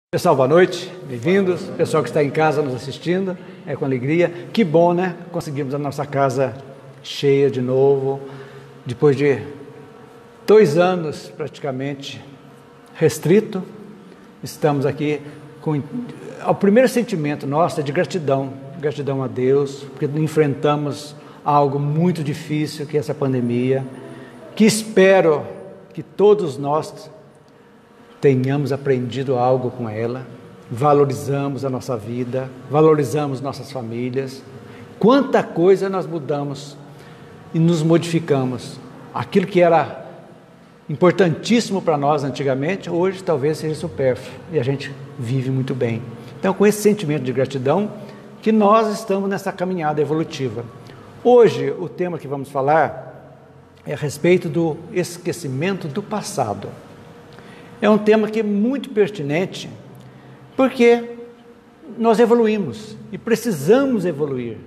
Pessoal, boa noite, bem-vindos. Pessoal que está em casa nos assistindo, é com alegria. Que bom, né? Conseguimos a nossa casa cheia de novo, depois de 2 anos praticamente restrito. Estamos aqui com o primeiro sentimento nosso é de gratidão a Deus, porque enfrentamos algo muito difícil, que é essa pandemia, que espero que todos nós tenhamos aprendido algo com ela, valorizamos a nossa vida, valorizamos nossas famílias. Quanta coisa nós mudamos e nos modificamos. Aquilo que era importantíssimo para nós antigamente, hoje talvez seja supérfluo e a gente vive muito bem. Então, com esse sentimento de gratidão, que nós estamos nessa caminhada evolutiva. Hoje, o tema que vamos falar é a respeito do esquecimento do passado. É um tema que é muito pertinente, porque nós evoluímos e precisamos evoluir.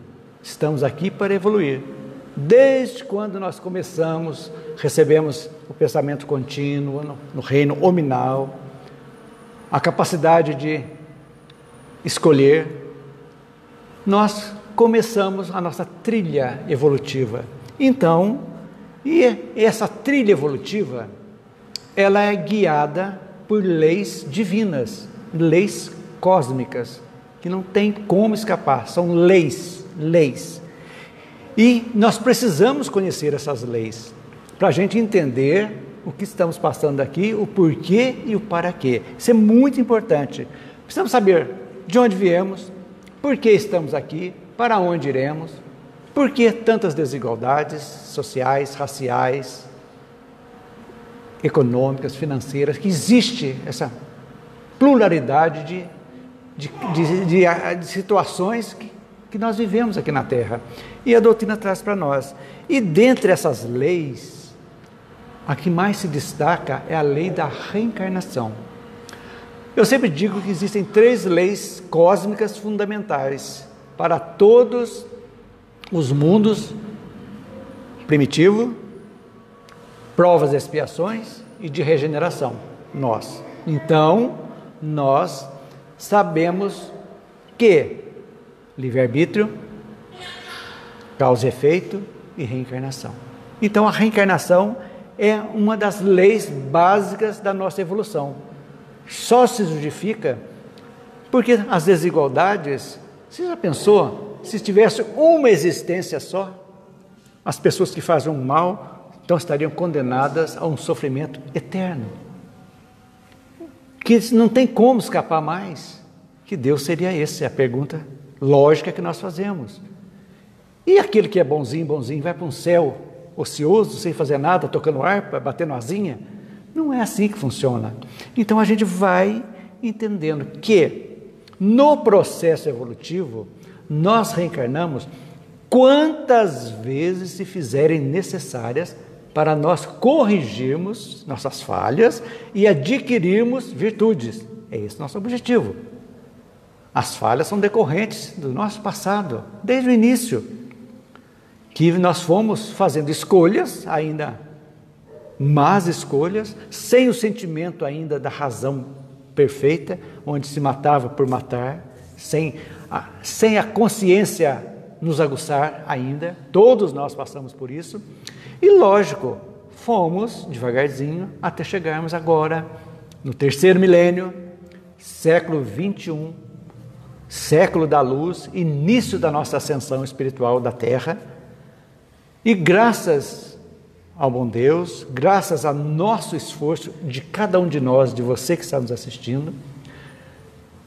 Estamos aqui para evoluir. Desde quando nós começamos, recebemos o pensamento contínuo no reino hominal, a capacidade de escolher, nós começamos a nossa trilha evolutiva. Então, e essa trilha evolutiva, ela é guiada por leis divinas, leis cósmicas, que não tem como escapar, são leis. E nós precisamos conhecer essas leis, para a gente entender o que estamos passando aqui, o porquê e o para quê. Isso é muito importante. Precisamos saber de onde viemos, por que estamos aqui, para onde iremos, por que tantas desigualdades sociais, raciais, econômicas, financeiras, que existe essa pluralidade de situações que nós vivemos aqui na Terra. E a doutrina traz para nós. E dentre essas leis, a que mais se destaca é a lei da reencarnação. Eu sempre digo que existem 3 leis cósmicas fundamentais para todos os mundos: primitivo, provas e expiações e de regeneração, nós. Então, nós sabemos que livre-arbítrio, causa e efeito e reencarnação. Então, a reencarnação é uma das leis básicas da nossa evolução. Só se justifica porque as desigualdades, você já pensou, se tivesse uma existência só, as pessoas que fazem o mal então estariam condenadas a um sofrimento eterno, que não tem como escapar mais. Que Deus seria esse? É a pergunta lógica que nós fazemos. E aquele que é bonzinho, vai para um céu ocioso, sem fazer nada, tocando harpa, batendo asinha? Não é assim que funciona. Então a gente vai entendendo que no processo evolutivo nós reencarnamos quantas vezes se fizerem necessárias para nós corrigirmos nossas falhas e adquirirmos virtudes. É esse o nosso objetivo. As falhas são decorrentes do nosso passado, desde o início, que nós fomos fazendo escolhas, ainda más escolhas, sem o sentimento ainda da razão perfeita, onde se matava por matar, sem a consciência nos aguçar ainda. Todos nós passamos por isso. E lógico, fomos devagarzinho até chegarmos agora no 3º milênio, século 21, século da luz, início da nossa ascensão espiritual da Terra. E graças ao bom Deus, graças ao nosso esforço de cada um de nós, de você que está nos assistindo,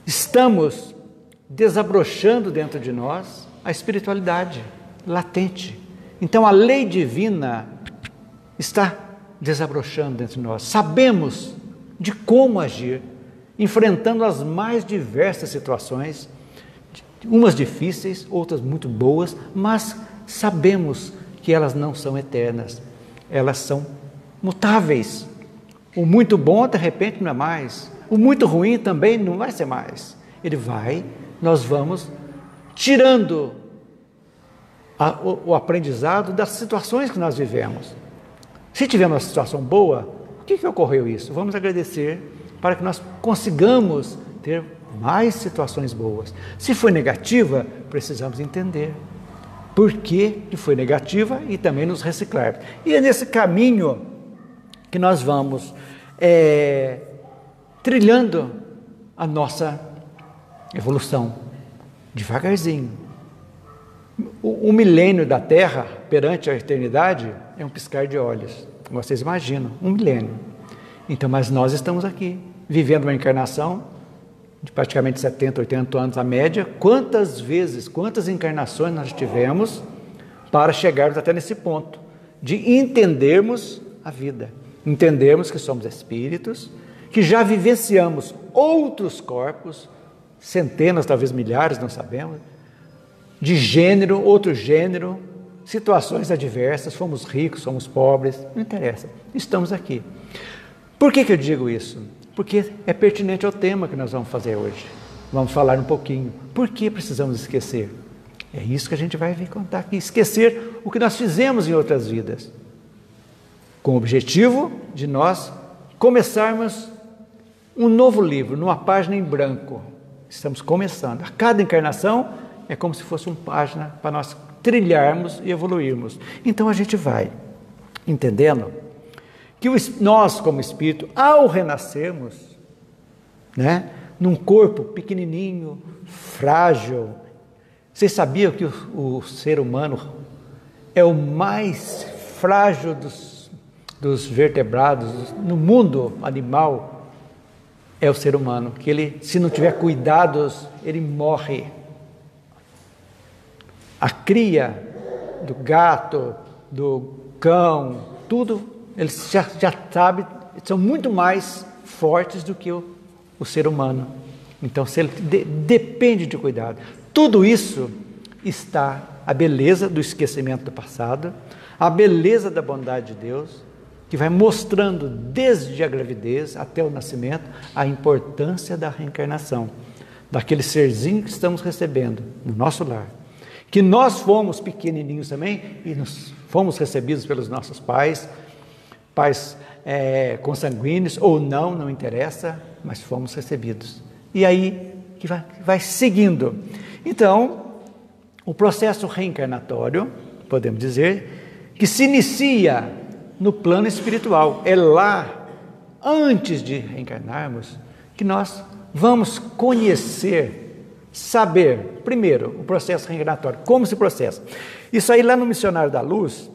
estamos desabrochando dentro de nós a espiritualidade latente. Então a lei divina está desabrochando dentro de nós. Sabemos de como agir, enfrentando as mais diversas situações, umas difíceis, outras muito boas, mas sabemos que elas não são eternas, elas são mutáveis. O muito bom de repente não é mais, o muito ruim também não vai ser mais. Nós vamos tirando o aprendizado das situações que nós vivemos. Se tivermos uma situação boa, o que ocorreu isso? Vamos agradecer para que nós consigamos ter mais situações boas. Se foi negativa, precisamos entender por que foi negativa e também nos reciclar. E é nesse caminho que nós vamos trilhando a nossa evolução, devagarzinho. O milênio da Terra perante a eternidade é um piscar de olhos. Vocês imaginam, um milênio. Então, mas nós estamos aqui, vivendo uma encarnação de praticamente 70, 80 anos a média. Quantas vezes, quantas encarnações nós tivemos para chegarmos até nesse ponto de entendermos a vida, entendermos que somos espíritos, que já vivenciamos outros corpos, centenas, talvez milhares, não sabemos, de gênero, outro gênero, situações adversas, fomos ricos, somos pobres, não interessa, estamos aqui. Por que eu digo isso? Porque é pertinente ao tema que nós vamos fazer hoje. Vamos falar um pouquinho. Por que precisamos esquecer? É isso que a gente vai vir contar aqui. Esquecer o que nós fizemos em outras vidas. Com o objetivo de nós começarmos um novo livro, numa página em branco. Estamos começando. A cada encarnação é como se fosse uma página para nós trilharmos e evoluirmos. Então a gente vai entendendo que nós, como espírito, ao renascermos, né, num corpo pequenininho, frágil, vocês sabiam que o ser humano é o mais frágil dos vertebrados no mundo animal? É o ser humano, que ele, se não tiver cuidados, ele morre. A cria do gato, do cão, tudo, eles já sabem, são muito mais fortes do que o ser humano. Então, se ele depende de cuidado. Tudo isso está a beleza do esquecimento do passado, a beleza da bondade de Deus, que vai mostrando desde a gravidez até o nascimento a importância da reencarnação, daquele serzinho que estamos recebendo no nosso lar. Que nós fomos pequenininhos também e fomos recebidos pelos nossos pais consanguíneos ou não, não interessa, mas fomos recebidos. E aí que vai seguindo. Então, o processo reencarnatório, podemos dizer, que se inicia no plano espiritual. É lá, antes de reencarnarmos, que nós vamos conhecer, saber, primeiro, o processo reencarnatório, como se processa. Isso aí lá no Missionário da Luz,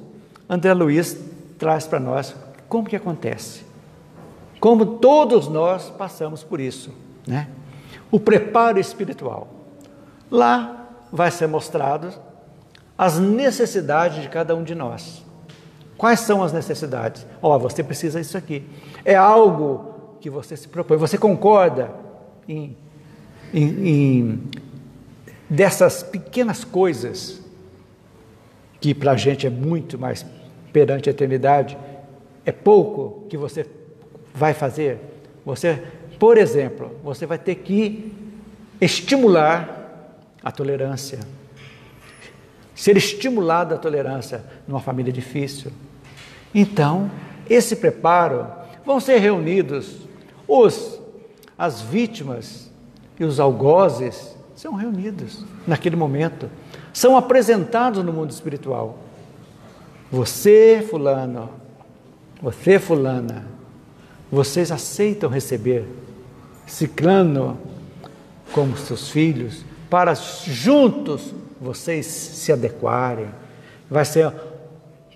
André Luiz traz para nós como que acontece, como todos nós passamos por isso, né? O preparo espiritual. Lá vai ser mostrado as necessidades de cada um de nós. Quais são as necessidades? Você precisa disso aqui. É algo que você se propõe. Você concorda em dessas pequenas coisas que para a gente é muito, mas perante a eternidade é pouco que você vai fazer. Você, por exemplo, você vai ter que estimular a tolerância, ser estimulado a tolerância numa família difícil. Então, esse preparo, vão ser reunidos as vítimas e os algozes, são reunidos naquele momento, são apresentados no mundo espiritual. Você, fulano, você, fulana, vocês aceitam receber ciclano como seus filhos, para juntos vocês se adequarem.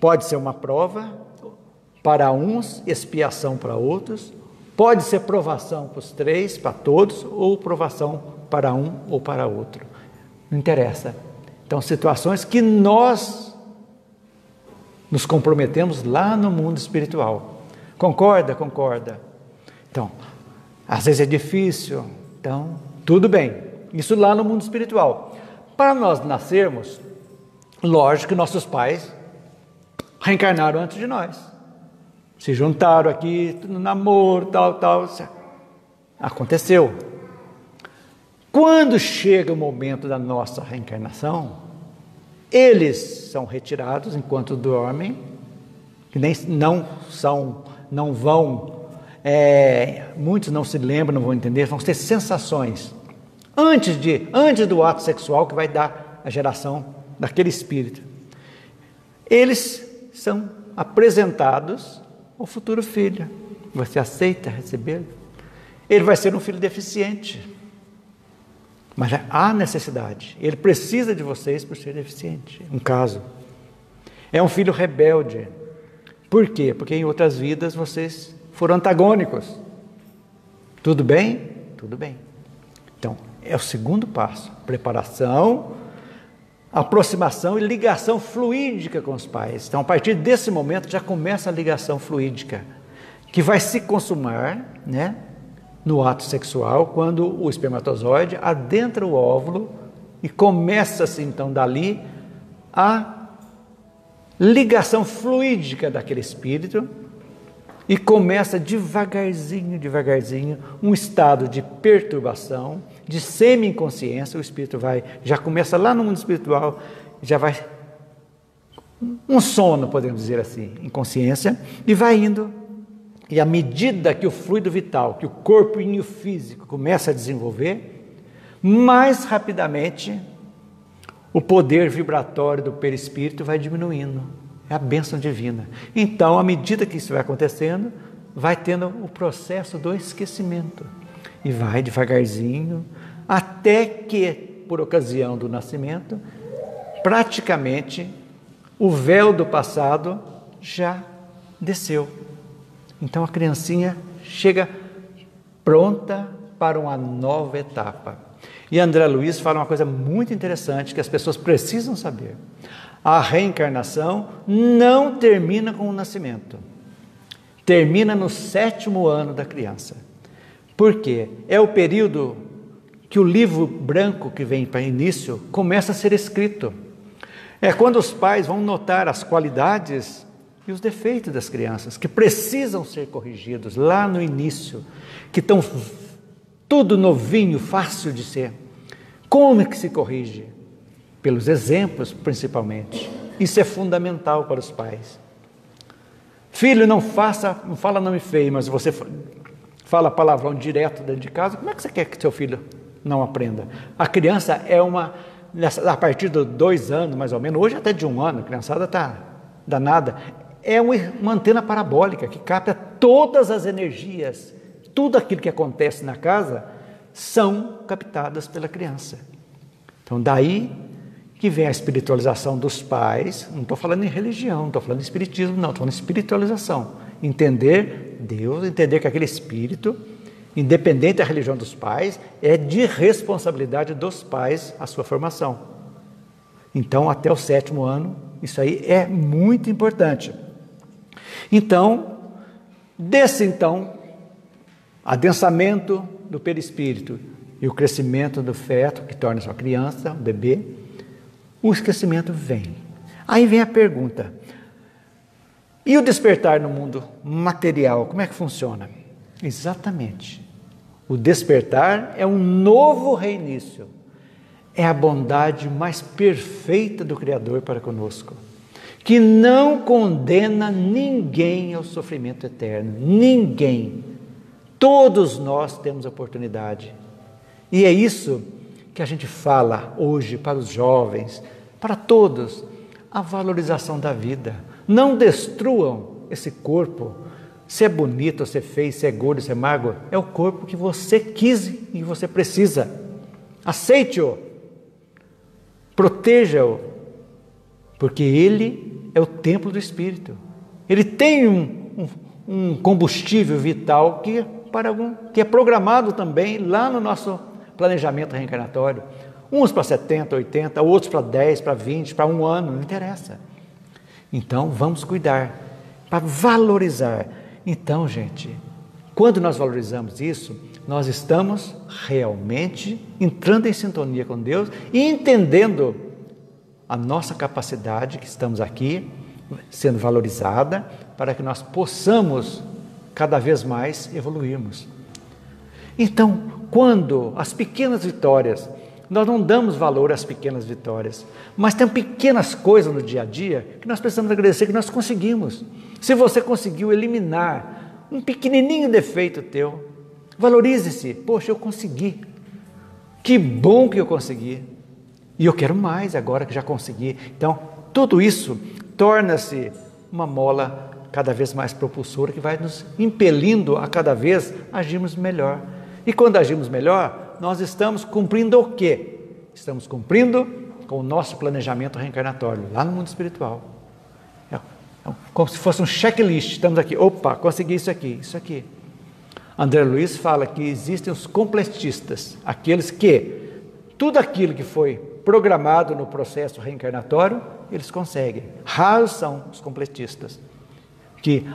Pode ser uma prova para uns, expiação para outros, pode ser provação para os três, para todos, ou provação para um ou para outro. Não interessa. Então, situações que nós nos comprometemos lá no mundo espiritual. Concorda? Concorda. Então, às vezes é difícil, então, tudo bem. Isso lá no mundo espiritual. Para nós nascermos, lógico que nossos pais reencarnaram antes de nós. Se juntaram aqui, no namoro, tal. Aconteceu. Quando chega o momento da nossa reencarnação, eles são retirados enquanto dormem, que não vão muitos não se lembram, não vão entender, vão ter sensações antes do ato sexual que vai dar a geração daquele espírito. Eles são apresentados ao futuro filho. Você aceita recebê-lo? Ele vai ser um filho deficiente, mas há necessidade. Ele precisa de vocês por ser deficiente. Um caso. É um filho rebelde. Por quê? Porque em outras vidas vocês foram antagônicos. Tudo bem? Tudo bem. Então, é o segundo passo. Preparação, aproximação e ligação fluídica com os pais. Então, a partir desse momento já começa a ligação fluídica, que vai se consumar, né, no ato sexual, quando o espermatozoide adentra o óvulo e começa-se então dali a ligação fluídica daquele espírito e começa devagarzinho, um estado de perturbação, de semi-inconsciência. O espírito já começa lá no mundo espiritual, já vai um sono, podemos dizer assim, inconsciência, e vai indo. E à medida que o fluido vital, que o corpinho físico começa a desenvolver, mais rapidamente o poder vibratório do perispírito vai diminuindo. É a bênção divina. Então, à medida que isso vai acontecendo, vai tendo o processo do esquecimento. E vai devagarzinho, até que, por ocasião do nascimento, praticamente o véu do passado já desceu. Então a criancinha chega pronta para uma nova etapa. E André Luiz fala uma coisa muito interessante que as pessoas precisam saber. A reencarnação não termina com o nascimento. Termina no 7º ano da criança. Por quê? É o período que o livro branco que vem para início começa a ser escrito. É quando os pais vão notar as qualidades e os defeitos das crianças, que precisam ser corrigidos lá no início, que estão tudo novinho, fácil de ser. Como é que se corrige? Pelos exemplos, principalmente. Isso é fundamental para os pais. Filho, não fala nome feio, mas você fala palavrão direto dentro de casa, como é que você quer que seu filho não aprenda? A criança a partir de 2 anos, mais ou menos, hoje até de 1 ano, a criançada está danada, é uma antena parabólica que capta todas as energias, tudo aquilo que acontece na casa são captadas pela criança. Então daí que vem a espiritualização dos pais. Não estou falando em religião, não estou falando em espiritismo, não, estou falando em espiritualização. Entender Deus, entender que aquele espírito, independente da religião dos pais, é de responsabilidade dos pais a sua formação. Então até o 7º ano, isso aí é muito importante. Então, desse adensamento do perispírito e o crescimento do feto, que torna-se uma criança, um bebê, o esquecimento vem. Aí vem a pergunta, e o despertar no mundo material, como é que funciona? Exatamente. O despertar é um novo reinício. É a bondade mais perfeita do Criador para conosco, que não condena ninguém ao sofrimento eterno. Ninguém. Todos nós temos oportunidade. E é isso que a gente fala hoje para os jovens, para todos, a valorização da vida. Não destruam esse corpo. Se é bonito, se é feio, se é gordo, se é magro, é o corpo que você quis e que você precisa. Aceite-o, proteja-o, porque ele é o templo do Espírito. Ele tem um combustível vital que é programado também lá no nosso planejamento reencarnatório. Uns para 70, 80, outros para 10, para 20, para 1 ano, não interessa. Então, vamos cuidar, para valorizar. Então, gente, quando nós valorizamos isso, nós estamos realmente entrando em sintonia com Deus e entendendo a nossa capacidade, que estamos aqui, sendo valorizada, para que nós possamos cada vez mais evoluirmos. Então, quando as pequenas vitórias, nós não damos valor às pequenas vitórias, mas tem pequenas coisas no dia a dia que nós precisamos agradecer que nós conseguimos. Se você conseguiu eliminar um pequenininho defeito teu. Valorize-se. Poxa, eu consegui. Que bom que eu consegui. E eu quero mais agora que já consegui. Então, tudo isso torna-se uma mola cada vez mais propulsora que vai nos impelindo a cada vez agirmos melhor. E quando agimos melhor, nós estamos cumprindo o quê? Estamos cumprindo com o nosso planejamento reencarnatório, lá no mundo espiritual. É como se fosse um checklist. Estamos aqui, opa, consegui isso aqui, isso aqui. André Luiz fala que existem os completistas, aqueles que tudo aquilo que foi programado no processo reencarnatório, eles conseguem. Raros são os completistas, que,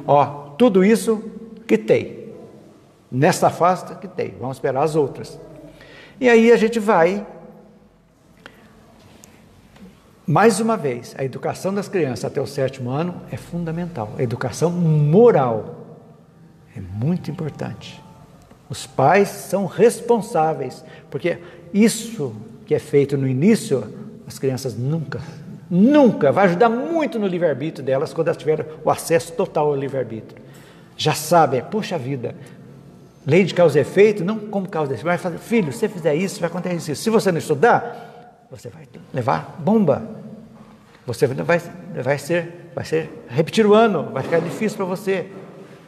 tudo isso quitei, nesta fase quitei, vamos esperar as outras. E aí a gente vai, mais uma vez, a educação das crianças até o 7º ano é fundamental, a educação moral é muito importante. Os pais são responsáveis, porque isso que é feito no início, as crianças nunca vai ajudar muito no livre-arbítrio delas quando elas tiverem o acesso total ao livre-arbítrio. Já sabem, puxa vida, lei de causa e efeito, não como causa e efeito, vai fazer, filho, se você fizer isso, vai acontecer isso. Se você não estudar, você vai levar bomba. Você vai repetir o ano, vai ficar difícil para você.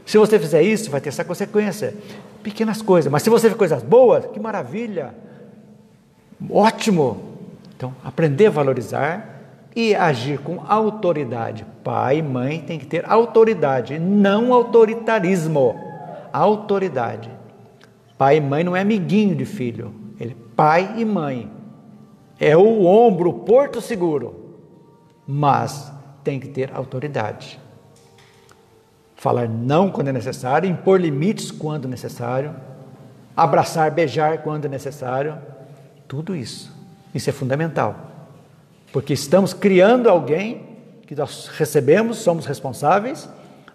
Se você fizer isso, vai ter essa consequência. Pequenas coisas, mas se você fizer coisas boas, que maravilha, ótimo. Então, aprender a valorizar e agir com autoridade. Pai e mãe tem que ter autoridade, não autoritarismo. Autoridade. Pai e mãe não é amiguinho de filho, ele é pai e mãe. É o ombro, o porto seguro, mas tem que ter autoridade. Falar não quando é necessário, impor limites quando necessário, abraçar, beijar quando é necessário, tudo isso. Isso é fundamental, porque estamos criando alguém que nós recebemos, somos responsáveis,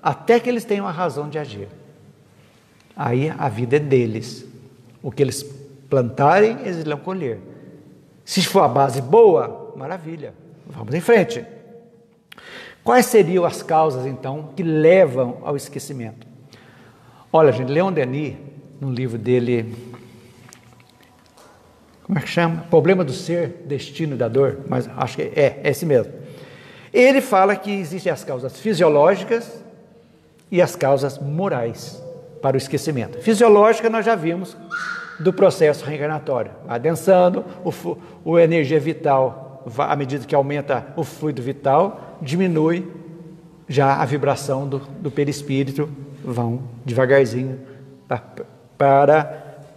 até que eles tenham a razão de agir. Aí a vida é deles. O que eles plantarem, eles irão colher. Se for a base boa, maravilha, vamos em frente. Quais seriam as causas, então, que levam ao esquecimento? Olha, gente, Leon Denis, no livro dele, como é que chama? Problema do Ser, Destino da Dor, mas acho que é esse mesmo. Ele fala que existem as causas fisiológicas e as causas morais para o esquecimento. Fisiológica nós já vimos do processo reencarnatório, adensando, a energia vital, à medida que aumenta o fluido vital, diminui já a vibração do perispírito, vão devagarzinho para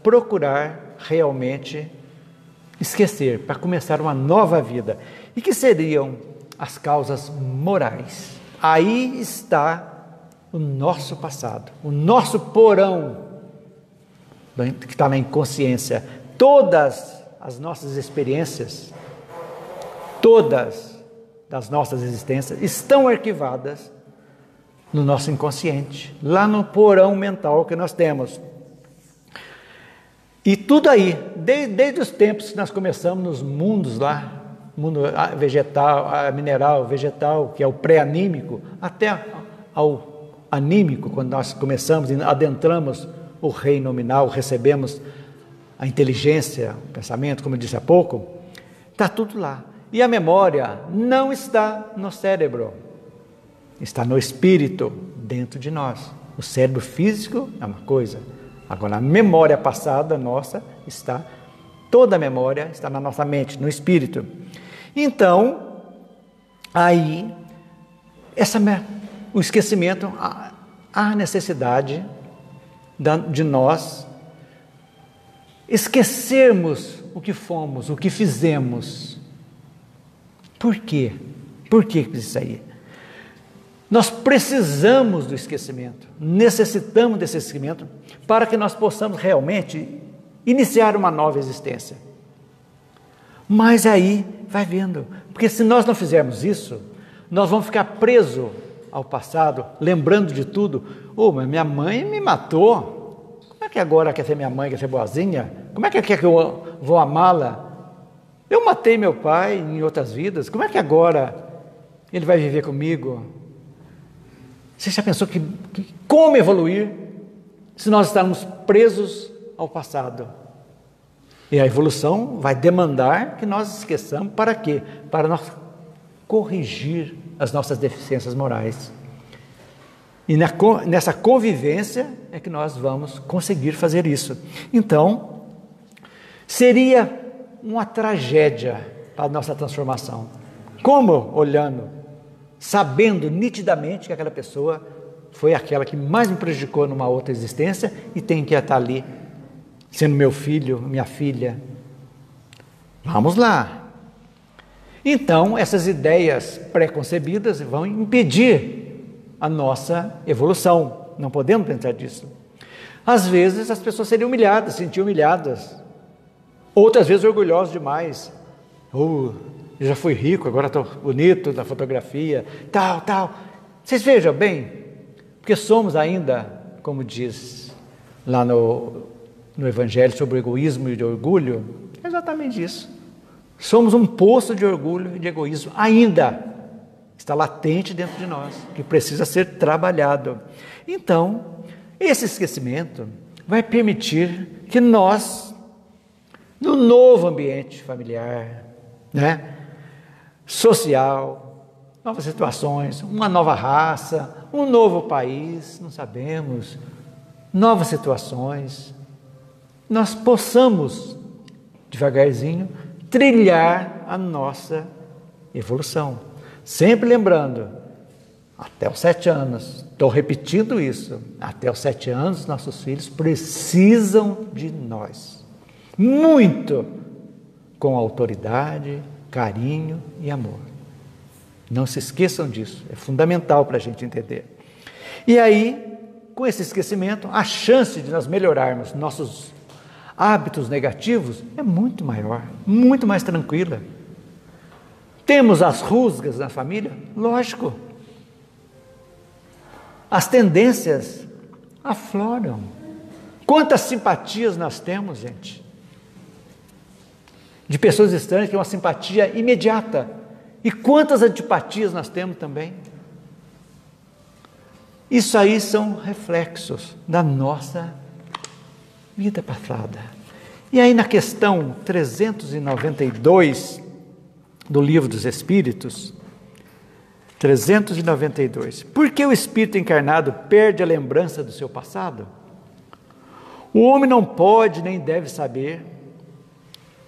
procurar realmente esquecer, para começar uma nova vida. E que seriam as causas morais? Aí está o nosso passado, o nosso porão, que está na inconsciência. Todas as nossas experiências, todas das nossas existências estão arquivadas no nosso inconsciente, lá no porão mental que nós temos. E tudo aí, desde os tempos que nós começamos nos mundos lá, mundo vegetal, mineral, vegetal, que é o pré-anímico, até ao anímico, quando nós começamos e adentramos o reino nominal, recebemos a inteligência, o pensamento, como eu disse há pouco, está tudo lá. E a memória não está no cérebro, está no espírito, dentro de nós. O cérebro físico é uma coisa, agora a memória passada nossa está, toda a memória está na nossa mente, no espírito. Então, aí, o esquecimento, a necessidade de nós esquecermos o que fomos, o que fizemos. Por quê? Por que isso aí? Nós precisamos do esquecimento, necessitamos desse esquecimento para que nós possamos realmente iniciar uma nova existência. Mas aí, vai vendo, porque se nós não fizermos isso, nós vamos ficar presos ao passado, lembrando de tudo. Mas minha mãe me matou, como é que agora quer ser minha mãe, quer ser boazinha? Como é que quer que eu vou amá-la? Eu matei meu pai em outras vidas, como é que agora ele vai viver comigo? Você já pensou que como evoluir? se nós estamos presos ao passado. E a evolução vai demandar que nós esqueçamos para quê? Para nós corrigir as nossas deficiências morais. E nessa convivência é que nós vamos conseguir fazer isso. Então, seria uma tragédia para a nossa transformação. Como? Olhando, sabendo nitidamente que aquela pessoa foi aquela que mais me prejudicou numa outra existência e tem que estar ali, sendo meu filho, minha filha. Vamos lá. Então, essas ideias pré-concebidas vão impedir a nossa evolução. Não podemos pensar disso. Às vezes as pessoas seriam humilhadas, se sentiam humilhadas. Outras vezes orgulhosos demais. Eu já fui rico, agora estou bonito na fotografia, tal. Vocês vejam bem, porque somos ainda, como diz lá no Evangelho sobre o egoísmo e de orgulho, é exatamente isso. Somos um poço de orgulho e de egoísmo ainda. Está latente dentro de nós, que precisa ser trabalhado. Então, esse esquecimento vai permitir que nós, no novo ambiente familiar, social, novas situações, uma nova raça, um novo país, não sabemos, novas situações, nós possamos, devagarzinho, trilhar a nossa evolução. Sempre lembrando, até os 7 anos, estou repetindo isso, até os 7 anos nossos filhos precisam de nós, muito, com autoridade, carinho e amor. Não se esqueçam disso, é fundamental para a gente entender. E aí, com esse esquecimento, a chance de nós melhorarmos nossos hábitos negativos é muito maior, muito mais tranquila. Temos as rusgas na família? Lógico. As tendências afloram. Quantas simpatias nós temos, gente? De pessoas estranhas que é uma simpatia imediata. E quantas antipatias nós temos também? Isso aí são reflexos da nossa vida passada. E aí na questão 392 do Livro dos Espíritos, 392. Por que o espírito encarnado perde a lembrança do seu passado? O homem não pode nem deve saber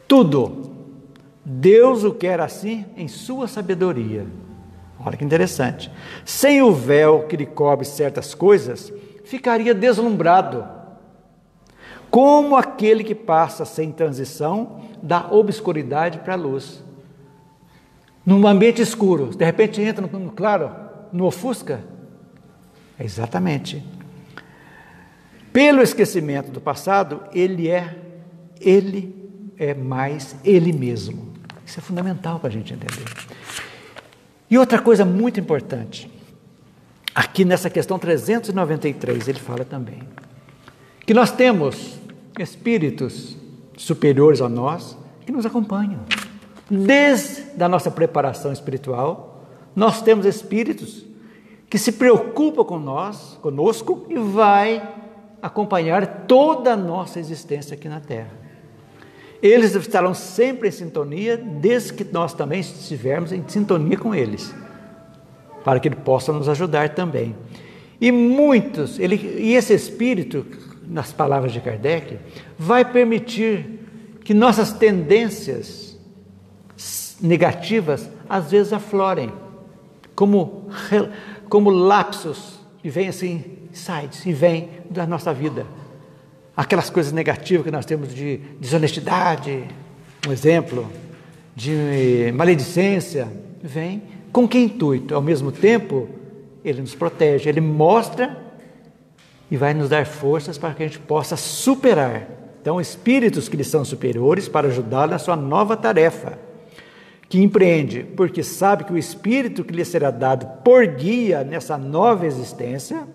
tudo. Deus o quer assim em sua sabedoria. Olha que interessante. Sem o véu que lhe cobre certas coisas, ficaria deslumbrado, como aquele que passa sem transição da obscuridade para a luz. Num ambiente escuro, de repente entra no claro, no ofusca. Exatamente. Pelo esquecimento do passado, ele é mais ele mesmo. Isso é fundamental para a gente entender. E outra coisa muito importante, aqui nessa questão 393, ele fala também, que nós temos espíritos superiores a nós que nos acompanham. Desde a nossa preparação espiritual, nós temos espíritos que se preocupam conosco e vai acompanhar toda a nossa existência aqui na Terra. Eles estarão sempre em sintonia, desde que nós também estivermos em sintonia com eles, para que ele possa nos ajudar também. E esse espírito, nas palavras de Kardec, vai permitir que nossas tendências negativas às vezes aflorem, como lapsos que vêm assim, insights, e vêm da nossa vida. Aquelas coisas negativas que nós temos de desonestidade, um exemplo, de maledicência, vem com que intuito? Ao mesmo tempo, ele nos protege, ele mostra e vai nos dar forças para que a gente possa superar. Então, espíritos que lhe são superiores para ajudá-lo na sua nova tarefa, que empreende, porque sabe que o espírito que lhe será dado por guia nessa nova existência,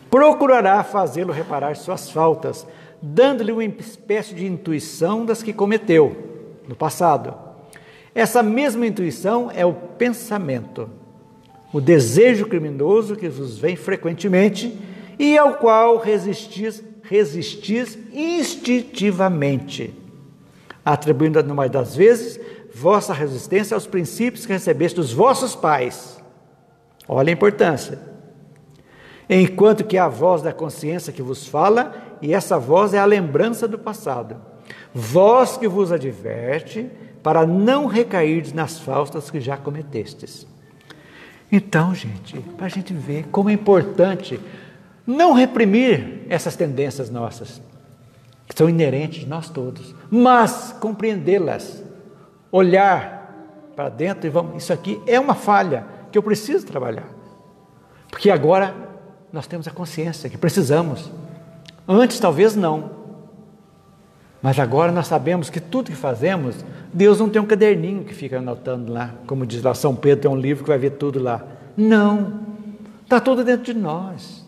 procurará fazê-lo reparar suas faltas, dando-lhe uma espécie de intuição das que cometeu no passado. Essa mesma intuição é o pensamento, o desejo criminoso que vos vem frequentemente e ao qual resistis instintivamente, atribuindo, numa das vezes, vossa resistência aos princípios que recebeste dos vossos pais. Olha a importância. Enquanto que é a voz da consciência que vos fala, e essa voz é a lembrança do passado. Voz que vos adverte para não recair nas faltas que já cometestes. Então, gente, para a gente ver como é importante não reprimir essas tendências nossas, que são inerentes de nós todos, mas compreendê-las, olhar para dentro e vamos, isso aqui é uma falha que eu preciso trabalhar, porque agora nós temos a consciência que precisamos, antes talvez não, mas agora nós sabemos que tudo que fazemos, Deus não tem um caderninho que fica anotando lá, como diz lá São Pedro, tem um livro que vai ver tudo lá, não, está tudo dentro de nós.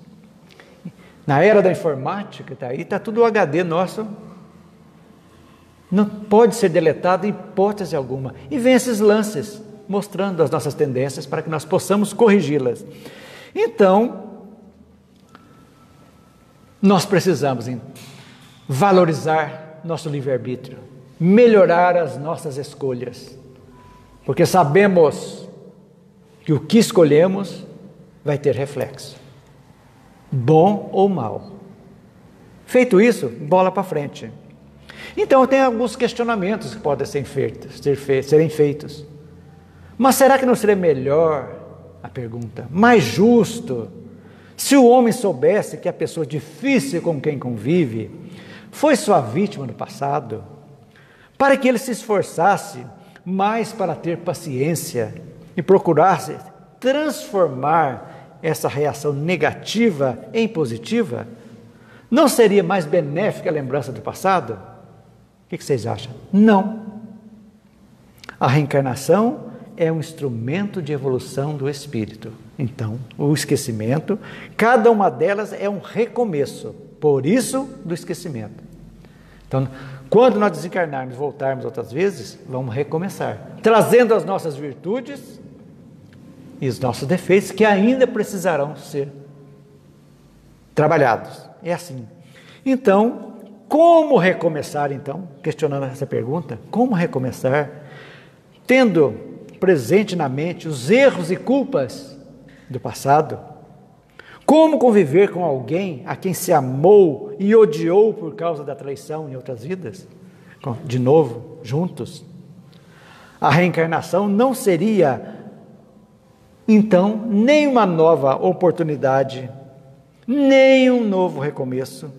Na era da informática, está tudo o HD nosso, não pode ser deletado em hipótese alguma. E vem esses lances, mostrando as nossas tendências para que nós possamos corrigi-las. Então, nós precisamos valorizar nosso livre-arbítrio, melhorar as nossas escolhas, porque sabemos que o que escolhemos vai ter reflexo, bom ou mal. Feito isso, bola para frente. Então, tem alguns questionamentos que podem serem feitos. Mas será que não seria melhor, a pergunta, mais justo, se o homem soubesse que a pessoa difícil com quem convive foi sua vítima no passado, para que ele se esforçasse mais para ter paciência e procurasse transformar essa reação negativa em positiva? Não seria mais benéfica a lembrança do passado? O que vocês acham? Não. A reencarnação é um instrumento de evolução do espírito. Então, o esquecimento, cada uma delas é um recomeço, por isso do esquecimento. Então, quando nós desencarnarmos e voltarmos outras vezes, vamos recomeçar, trazendo as nossas virtudes e os nossos defeitos que ainda precisarão ser trabalhados. É assim. Então, como recomeçar então? Questionando essa pergunta, como recomeçar? Tendo presente na mente os erros e culpas do passado. Como conviver com alguém a quem se amou e odiou por causa da traição em outras vidas? De novo, juntos. A reencarnação não seria então, nem uma nova oportunidade, nem um novo recomeço,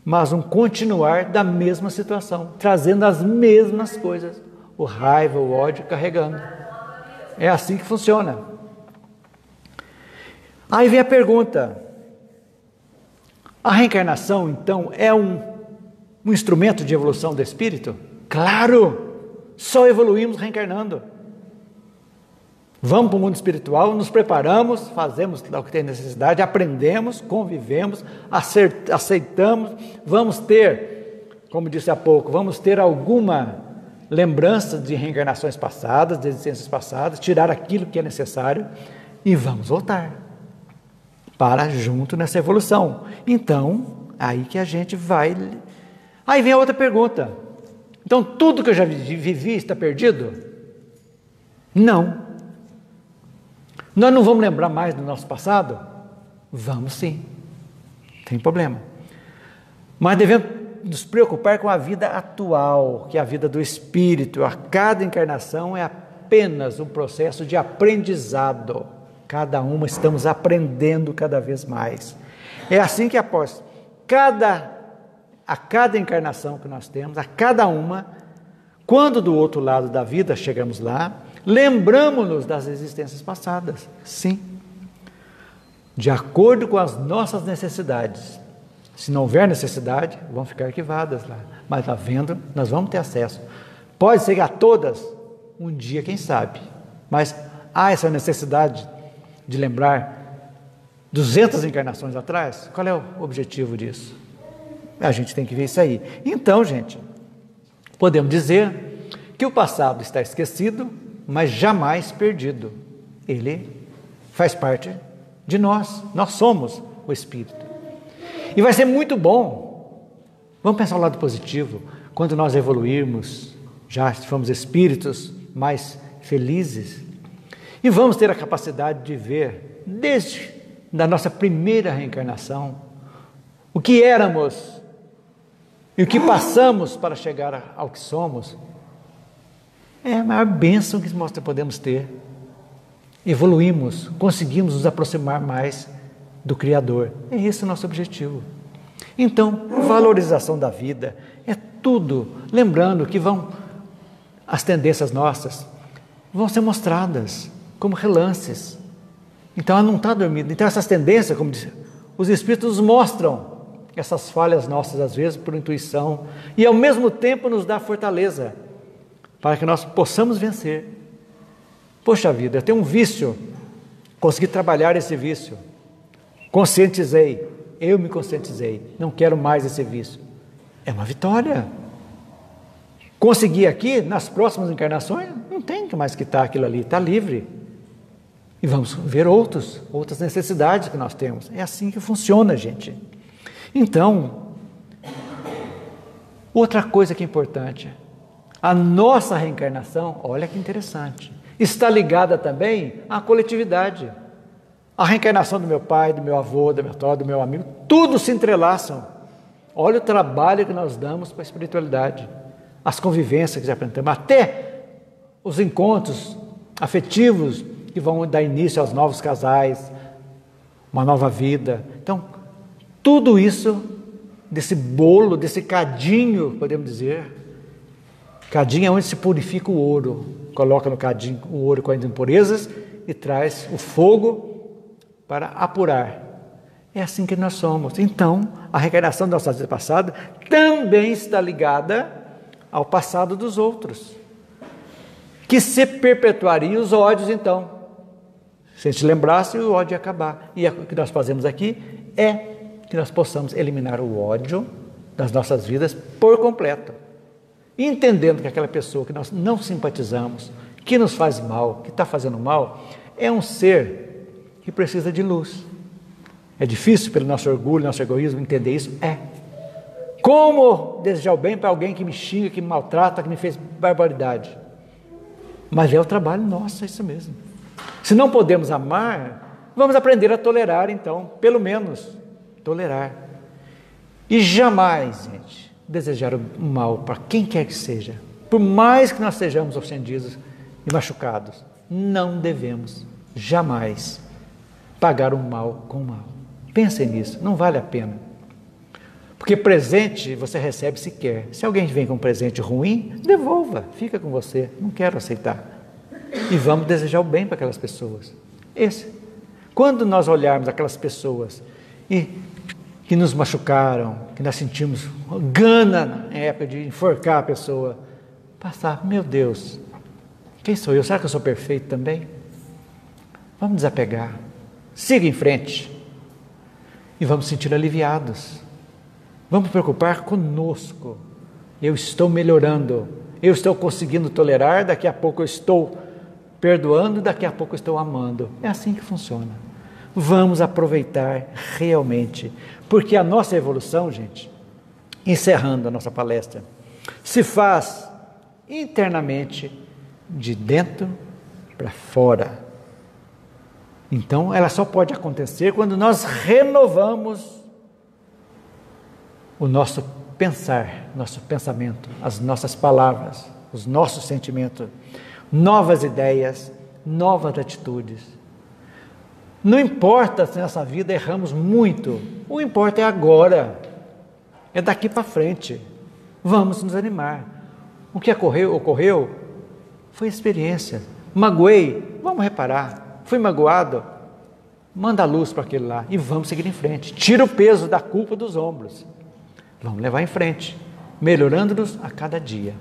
mas um continuar da mesma situação, trazendo as mesmas coisas, o raiva, o ódio, carregando. É assim que funciona. Aí vem a pergunta, a reencarnação, então, é um instrumento de evolução do espírito? Claro! Só evoluímos reencarnando. Vamos para o mundo espiritual, nos preparamos, fazemos o que tem necessidade, aprendemos, convivemos, aceitamos, vamos ter, como disse há pouco, vamos ter alguma lembrança de reencarnações passadas, de existências passadas, tirar aquilo que é necessário e vamos voltar para junto nessa evolução. Então, aí que a gente vai... Aí vem a outra pergunta. Então, tudo que eu já vivi está perdido? Não. Nós não vamos lembrar mais do nosso passado? Vamos sim, não tem problema. Mas devemos nos preocupar com a vida atual, que é a vida do espírito. A cada encarnação é apenas um processo de aprendizado. Cada uma estamos aprendendo cada vez mais. É assim que após a cada encarnação que nós temos, a cada uma, quando do outro lado da vida chegamos lá, lembramos-nos das existências passadas, sim, de acordo com as nossas necessidades. Se não houver necessidade, vão ficar arquivadas lá, mas havendo, nós vamos ter acesso. Pode ser que a todas, um dia, quem sabe, mas há essa necessidade de lembrar 200 encarnações atrás? Qual é o objetivo disso? A gente tem que ver isso aí. Então, gente, podemos dizer que o passado está esquecido, mas jamais perdido. Ele faz parte de nós somos o Espírito. E vai ser muito bom. Vamos pensar o lado positivo. Quando nós evoluirmos, já fomos espíritos mais felizes, e vamos ter a capacidade de ver, desde a nossa primeira reencarnação, o que éramos e o que passamos para chegar ao que somos. É a maior bênção que nós podemos ter. Evoluímos, conseguimos nos aproximar mais do Criador. É esse o nosso objetivo. Então, valorização da vida é tudo. Lembrando que as tendências nossas vão ser mostradas como relances. Então, ela não está dormindo. Então, essas tendências, como diz, os Espíritos nos mostram essas falhas nossas, às vezes, por intuição, e ao mesmo tempo nos dá fortaleza para que nós possamos vencer. Poxa vida, eu tenho um vício, consegui trabalhar esse vício, conscientizei, eu me conscientizei, não quero mais esse vício. É uma vitória. Consegui aqui, nas próximas encarnações, não tem que mais quitar aquilo ali, está livre. E vamos ver outras necessidades que nós temos. É assim que funciona, gente. Então, outra coisa que é importante, a nossa reencarnação, olha que interessante, está ligada também à coletividade. A reencarnação do meu pai, do meu avô, da minha avó, do meu amigo, tudo se entrelaçam. Olha o trabalho que nós damos para a espiritualidade, as convivências que apresentamos, até os encontros afetivos que vão dar início aos novos casais, uma nova vida. Então, tudo isso, desse bolo, desse cadinho, podemos dizer, cadinho é onde se purifica o ouro, coloca no cadinho o ouro com as impurezas e traz o fogo para apurar. É assim que nós somos. Então, a reencarnação da nossa vida passada também está ligada ao passado dos outros, que se perpetuaria os ódios, então. Se a gente lembrasse, o ódio ia acabar. E o que nós fazemos aqui é que nós possamos eliminar o ódio das nossas vidas por completo. Entendendo que aquela pessoa que nós não simpatizamos, que nos faz mal, que está fazendo mal, é um ser que precisa de luz. É difícil pelo nosso orgulho, nosso egoísmo entender isso? É. Como desejar o bem para alguém que me xinga, que me maltrata, que me fez barbaridade? Mas é o trabalho nosso, é isso mesmo. Se não podemos amar, vamos aprender a tolerar, então, pelo menos tolerar. E jamais, gente, desejar o mal para quem quer que seja. Por mais que nós sejamos ofendidos e machucados, não devemos jamais pagar o mal com o mal. Pensem nisso, não vale a pena. Porque presente você recebe se quer. Se alguém vem com um presente ruim, devolva, fica com você, não quero aceitar. E vamos desejar o bem para aquelas pessoas. Quando nós olharmos aquelas pessoas que nos machucaram, que nós sentimos gana na época de enforcar a pessoa, passar, meu Deus, quem sou eu? Será que eu sou perfeito também? Vamos desapegar, siga em frente e vamos sentir aliviados. Vamos preocupar conosco. Eu estou melhorando, eu estou conseguindo tolerar, daqui a pouco eu estou perdoando, daqui a pouco eu estou amando. É assim que funciona. Vamos aproveitar realmente, porque a nossa evolução, gente, encerrando a nossa palestra, se faz internamente, de dentro para fora. Então, ela só pode acontecer quando nós renovamos o nosso pensar, nosso pensamento, as nossas palavras, os nossos sentimentos, novas ideias, novas atitudes. Não importa se nessa vida erramos muito, o importa é agora, é daqui para frente. Vamos nos animar. O que ocorreu foi experiência. Magoei, vamos reparar. Fui magoado, manda a luz para aquele lá e vamos seguir em frente. Tira o peso da culpa dos ombros. Vamos levar em frente, melhorando-nos a cada dia,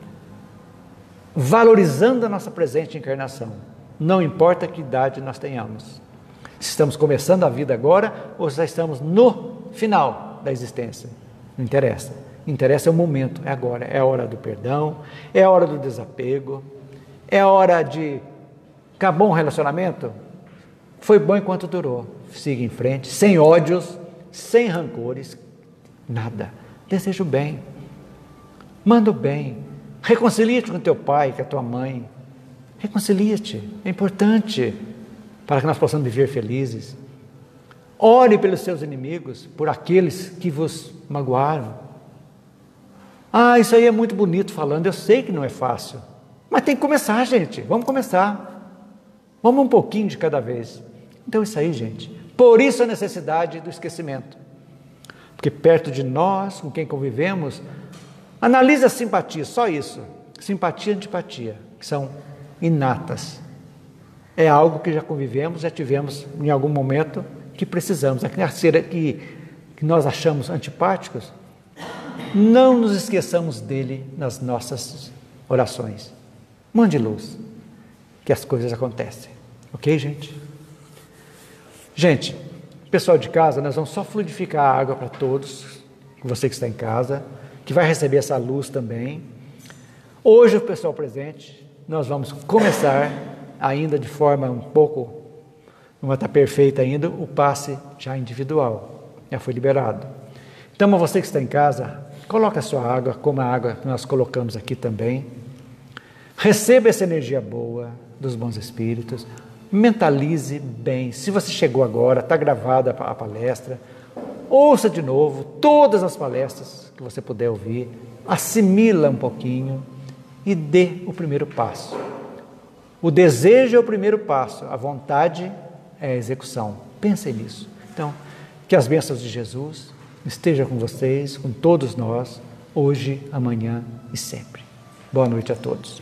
valorizando a nossa presente encarnação. Não importa que idade nós tenhamos. Se estamos começando a vida agora ou já estamos no final da existência. Não interessa. Interessa é o momento, é agora. É a hora do perdão, é a hora do desapego, é a hora de... Acabou um relacionamento? Foi bom enquanto durou. Siga em frente, sem ódios, sem rancores. Nada. Deseja o bem. Manda o bem. Reconcilia-te com teu pai, com a tua mãe. Reconcilia-te. É importante para que nós possamos viver felizes. Ore pelos seus inimigos, por aqueles que vos magoaram. Ah, isso aí é muito bonito falando, eu sei que não é fácil. Mas tem que começar, gente. Vamos começar. Vamos um pouquinho de cada vez. Então isso aí, gente. Por isso a necessidade do esquecimento. Porque perto de nós, com quem convivemos, analise a simpatia, só isso. Simpatia e antipatia, que são inatas. É algo que já convivemos, já tivemos em algum momento que precisamos. Aquele que nós achamos antipáticos, não nos esqueçamos dele nas nossas orações. Mande luz, que as coisas acontecem. Ok, gente? Gente, pessoal de casa, nós vamos só fluidificar a água para todos, você que está em casa, que vai receber essa luz também. Hoje, o pessoal presente, nós vamos começar, ainda de forma um pouco, não está perfeita ainda, o passe já individual, já foi liberado. Então, você que está em casa, coloque a sua água, como a água que nós colocamos aqui também. Receba essa energia boa dos bons espíritos. Mentalize bem. Se você chegou agora, está gravada a palestra, ouça de novo todas as palestras que você puder ouvir, assimila um pouquinho e dê o primeiro passo. O desejo é o primeiro passo, a vontade é a execução. Pensem nisso. Então, que as bênçãos de Jesus estejam com vocês, com todos nós, hoje, amanhã e sempre. Boa noite a todos.